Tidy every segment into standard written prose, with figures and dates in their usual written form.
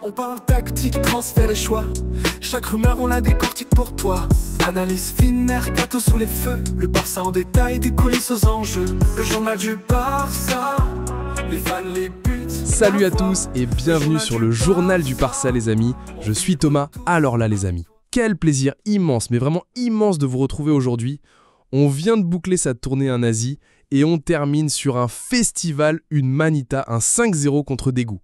On parle tactique, transfert et choix. Chaque rumeur on la décortique pour toi. Analyse fine, mercato sous les feux. Le Barça en détail, des coulisses aux enjeux. Le journal du Barça, les fans, les buts. Salut à tous et bienvenue sur le journal du Barça les amis. Je suis Thomas, alors là les amis. Quel plaisir immense, mais vraiment immense de vous retrouver aujourd'hui. On vient de boucler sa tournée en Asie et on termine sur un festival, une manita, un 5-0 contre Daegu.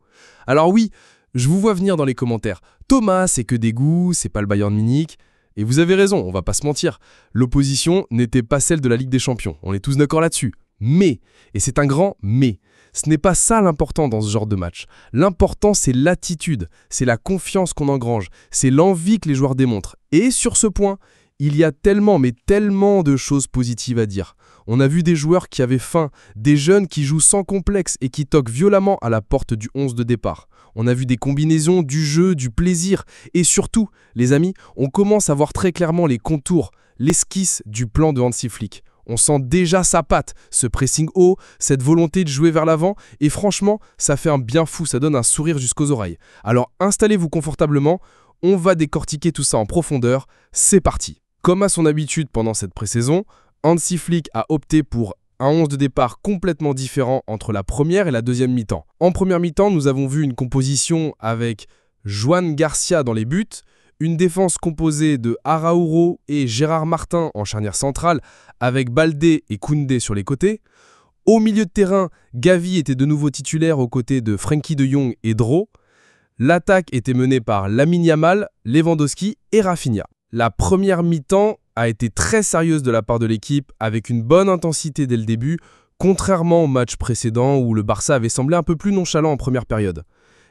Alors oui, je vous vois venir dans les commentaires. Thomas, c'est que Daegu, c'est pas le Bayern Munich. Et vous avez raison, on va pas se mentir. L'opposition n'était pas celle de la Ligue des Champions. On est tous d'accord là-dessus. Mais, et c'est un grand mais, ce n'est pas ça l'important dans ce genre de match. L'important, c'est l'attitude, c'est la confiance qu'on engrange, c'est l'envie que les joueurs démontrent. Et sur ce point, il y a tellement, mais tellement de choses positives à dire. On a vu des joueurs qui avaient faim, des jeunes qui jouent sans complexe et qui toquent violemment à la porte du 11 de départ. On a vu des combinaisons, du jeu, du plaisir. Et surtout, les amis, on commence à voir très clairement les contours, l'esquisse du plan de Hansi Flick. On sent déjà sa patte, ce pressing haut, cette volonté de jouer vers l'avant. Et franchement, ça fait un bien fou, ça donne un sourire jusqu'aux oreilles. Alors installez-vous confortablement, on va décortiquer tout ça en profondeur. C'est parti. Comme à son habitude pendant cette pré-saison, Hansi Flick a opté pour un 11 de départ complètement différent entre la première et la deuxième mi-temps. En première mi-temps, nous avons vu une composition avec Joan Garcia dans les buts, une défense composée de Araújo et Gérard Martin en charnière centrale, avec Baldé et Koundé sur les côtés. Au milieu de terrain, Gavi était de nouveau titulaire aux côtés de Frenkie de Jong et Dro. L'attaque était menée par Lamine Yamal, Lewandowski et Rafinha. La première mi-temps a été très sérieuse de la part de l'équipe, avec une bonne intensité dès le début, contrairement au match précédent où le Barça avait semblé un peu plus nonchalant en première période.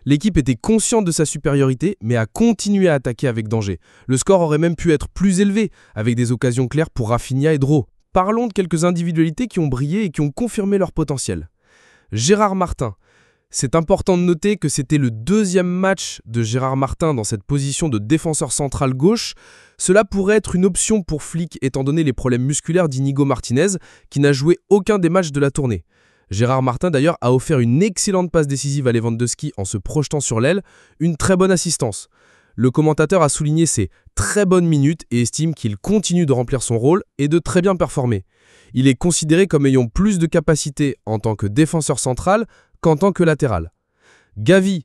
L'équipe était consciente de sa supériorité, mais a continué à attaquer avec danger. Le score aurait même pu être plus élevé, avec des occasions claires pour Rafinha et Dro. Parlons de quelques individualités qui ont brillé et qui ont confirmé leur potentiel. Gérard Martin. C'est important de noter que c'était le deuxième match de Gérard Martin dans cette position de défenseur central gauche. Cela pourrait être une option pour Flick étant donné les problèmes musculaires d'Inigo Martinez qui n'a joué aucun des matchs de la tournée. Gérard Martin d'ailleurs a offert une excellente passe décisive à Lewandowski en se projetant sur l'aile, une très bonne assistance. Le commentateur a souligné ses très bonnes minutes et estime qu'il continue de remplir son rôle et de très bien performer. Il est considéré comme ayant plus de capacité en tant que défenseur central qu'en tant que latéral. Gavi,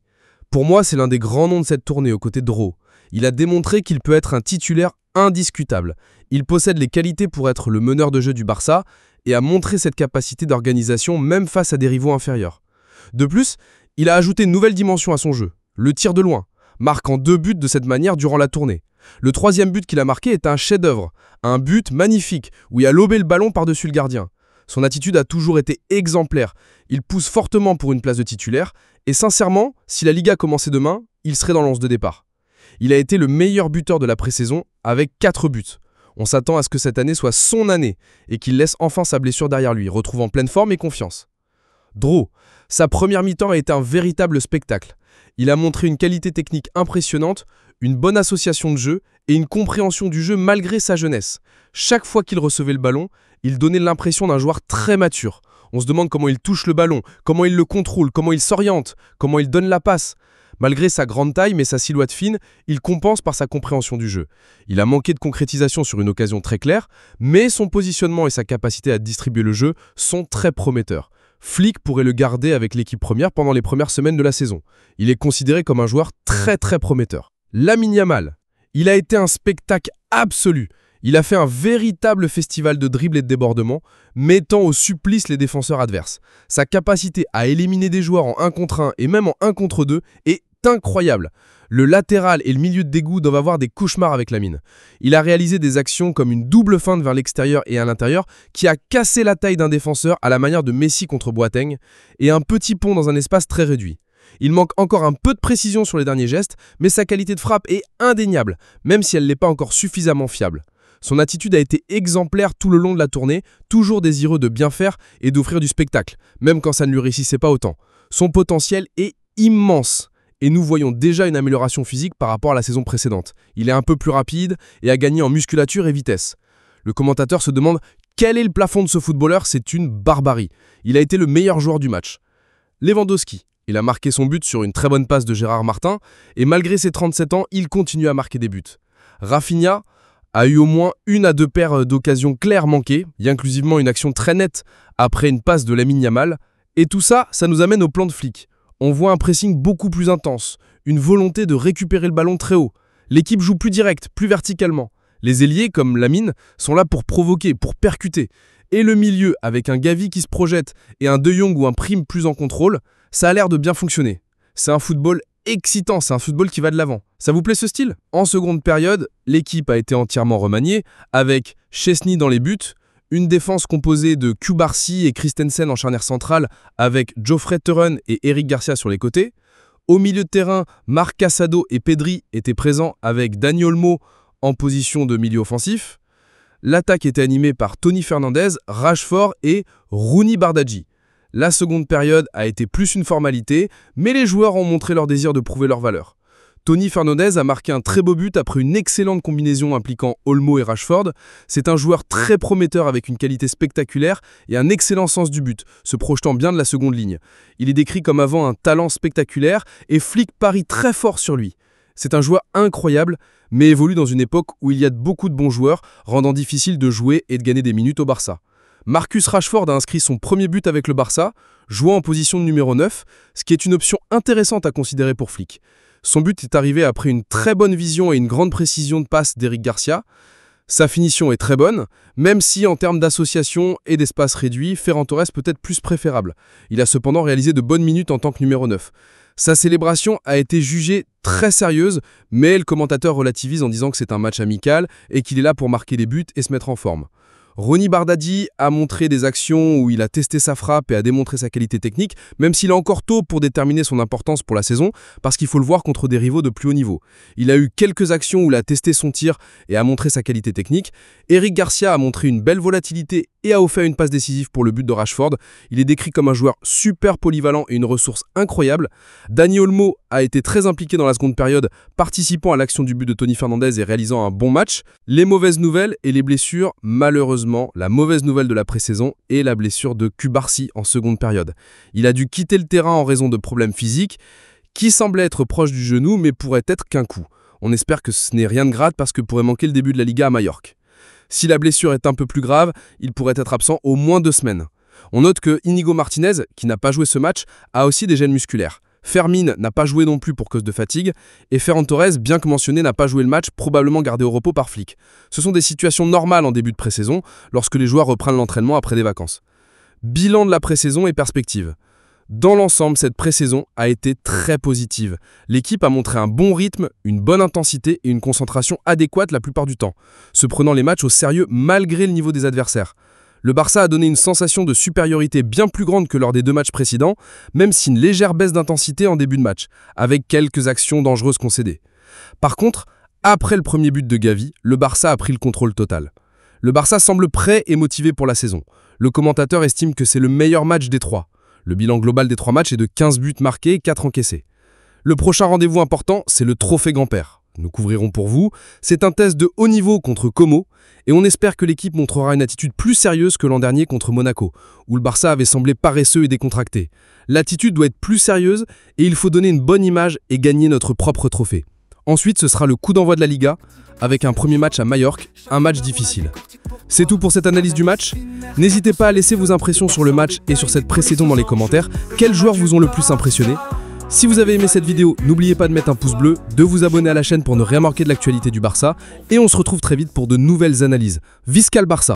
pour moi c'est l'un des grands noms de cette tournée aux côtés de Dro. Il a démontré qu'il peut être un titulaire indiscutable. Il possède les qualités pour être le meneur de jeu du Barça et a montré cette capacité d'organisation même face à des rivaux inférieurs. De plus, il a ajouté une nouvelle dimension à son jeu, le tir de loin, marquant 2 buts de cette manière durant la tournée. Le troisième but qu'il a marqué est un chef-d'œuvre, un but magnifique où il a lobé le ballon par-dessus le gardien. Son attitude a toujours été exemplaire. Il pousse fortement pour une place de titulaire et sincèrement, si la Liga commençait demain, il serait dans l'11 de départ. Il a été le meilleur buteur de la pré-saison avec 4 buts. On s'attend à ce que cette année soit son année et qu'il laisse enfin sa blessure derrière lui, retrouvant pleine forme et confiance. Dro, sa première mi-temps a été un véritable spectacle. Il a montré une qualité technique impressionnante, une bonne association de jeu et une compréhension du jeu malgré sa jeunesse. Chaque fois qu'il recevait le ballon, il donnait l'impression d'un joueur très mature. On se demande comment il touche le ballon, comment il le contrôle, comment il s'oriente, comment il donne la passe. Malgré sa grande taille mais sa silhouette fine, il compense par sa compréhension du jeu. Il a manqué de concrétisation sur une occasion très claire, mais son positionnement et sa capacité à distribuer le jeu sont très prometteurs. Flick pourrait le garder avec l'équipe première pendant les premières semaines de la saison. Il est considéré comme un joueur très prometteur. Lamine Yamal, il a été un spectacle absolu. Il a fait un véritable festival de dribble et de débordement, mettant au supplice les défenseurs adverses. Sa capacité à éliminer des joueurs en 1 contre 1 et même en 1 contre 2 est incroyable. Le latéral et le milieu de Daegu doivent avoir des cauchemars avec Lamine. Il a réalisé des actions comme une double feinte vers l'extérieur et à l'intérieur qui a cassé la taille d'un défenseur à la manière de Messi contre Boateng et un petit pont dans un espace très réduit. Il manque encore un peu de précision sur les derniers gestes, mais sa qualité de frappe est indéniable, même si elle n'est pas encore suffisamment fiable. Son attitude a été exemplaire tout le long de la tournée, toujours désireux de bien faire et d'offrir du spectacle, même quand ça ne lui réussissait pas autant. Son potentiel est immense et nous voyons déjà une amélioration physique par rapport à la saison précédente. Il est un peu plus rapide et a gagné en musculature et vitesse. Le commentateur se demande quel est le plafond de ce footballeur, c'est une barbarie. Il a été le meilleur joueur du match. Lewandowski. Il a marqué son but sur une très bonne passe de Gérard Martin, et malgré ses 37 ans, il continue à marquer des buts. Rafinha a eu au moins 1 à 2 paires d'occasions claires manquées, y inclusivement une action très nette après une passe de Lamine Yamal. Et tout ça, ça nous amène au plan de Flick. On voit un pressing beaucoup plus intense, une volonté de récupérer le ballon très haut. L'équipe joue plus direct, plus verticalement. Les ailiers, comme Lamine, sont là pour provoquer, pour percuter. Et le milieu, avec un Gavi qui se projette et un De Jong ou un Prime plus en contrôle, ça a l'air de bien fonctionner. C'est un football excitant, c'est un football qui va de l'avant. Ça vous plaît ce style? En seconde période, l'équipe a été entièrement remaniée, avec Chesney dans les buts, une défense composée de Cubarsí et Christensen en charnière centrale, avec Geoffrey Teuren et Eric Garcia sur les côtés. Au milieu de terrain, Marc Casado et Pedri étaient présents avec Dani Olmo en position de milieu offensif. L'attaque était animée par Tony Fernandez, Rashford et Rooney Bardghji. La seconde période a été plus une formalité, mais les joueurs ont montré leur désir de prouver leur valeur. Tony Fernandez a marqué un très beau but après une excellente combinaison impliquant Olmo et Rashford. C'est un joueur très prometteur avec une qualité spectaculaire et un excellent sens du but, se projetant bien de la seconde ligne. Il est décrit comme avant un talent spectaculaire et Flick parie très fort sur lui. C'est un joueur incroyable, mais évolue dans une époque où il y a beaucoup de bons joueurs, rendant difficile de jouer et de gagner des minutes au Barça. Marcus Rashford a inscrit son premier but avec le Barça, jouant en position de numéro 9, ce qui est une option intéressante à considérer pour Flick. Son but est arrivé après une très bonne vision et une grande précision de passe d'Eric Garcia. Sa finition est très bonne, même si en termes d'association et d'espace réduit, Ferran Torres peut être plus préférable. Il a cependant réalisé de bonnes minutes en tant que numéro 9. Sa célébration a été jugée très sérieuse, mais le commentateur relativise en disant que c'est un match amical et qu'il est là pour marquer des buts et se mettre en forme. Rooney Bardghji a montré des actions où il a testé sa frappe et a démontré sa qualité technique, même s'il est encore tôt pour déterminer son importance pour la saison, parce qu'il faut le voir contre des rivaux de plus haut niveau. Il a eu quelques actions où il a testé son tir et a montré sa qualité technique. Eric Garcia a montré une belle volatilité et a offert une passe décisive pour le but de Rashford. Il est décrit comme un joueur super polyvalent et une ressource incroyable. Dani Olmo a été très impliqué dans la seconde période, participant à l'action du but de Tony Fernandez et réalisant un bon match. Les mauvaises nouvelles et les blessures, malheureusement, la mauvaise nouvelle de la pré-saison est la blessure de Cubarsí en seconde période. Il a dû quitter le terrain en raison de problèmes physiques qui semblaient être proches du genou mais pourraient être qu'un coup. On espère que ce n'est rien de grave parce que pourrait manquer le début de la Liga à Majorque. Si la blessure est un peu plus grave, il pourrait être absent au moins 2 semaines. On note que Inigo Martinez, qui n'a pas joué ce match, a aussi des gènes musculaires. Fermin n'a pas joué non plus pour cause de fatigue, et Ferran Torres, bien que mentionné, n'a pas joué le match, probablement gardé au repos par Flick. Ce sont des situations normales en début de pré-saison, lorsque les joueurs reprennent l'entraînement après des vacances. Bilan de la pré-saison et perspective. Dans l'ensemble, cette pré-saison a été très positive. L'équipe a montré un bon rythme, une bonne intensité et une concentration adéquate la plupart du temps, se prenant les matchs au sérieux malgré le niveau des adversaires. Le Barça a donné une sensation de supériorité bien plus grande que lors des 2 matchs précédents, même si une légère baisse d'intensité en début de match, avec quelques actions dangereuses concédées. Par contre, après le premier but de Gavi, le Barça a pris le contrôle total. Le Barça semble prêt et motivé pour la saison. Le commentateur estime que c'est le meilleur match des 3. Le bilan global des 3 matchs est de 15 buts marqués et 4 encaissés. Le prochain rendez-vous important, c'est le Trophée Grand-Père. Nous couvrirons pour vous. C'est un test de haut niveau contre Como et on espère que l'équipe montrera une attitude plus sérieuse que l'an dernier contre Monaco, où le Barça avait semblé paresseux et décontracté. L'attitude doit être plus sérieuse et il faut donner une bonne image et gagner notre propre trophée. Ensuite, ce sera le coup d'envoi de la Liga avec un premier match à Majorque, un match difficile. C'est tout pour cette analyse du match. N'hésitez pas à laisser vos impressions sur le match et sur cette pré-saison dans les commentaires. Quels joueurs vous ont le plus impressionné ? Si vous avez aimé cette vidéo, n'oubliez pas de mettre un pouce bleu, de vous abonner à la chaîne pour ne rien manquer de l'actualité du Barça, et on se retrouve très vite pour de nouvelles analyses. Visca le Barça!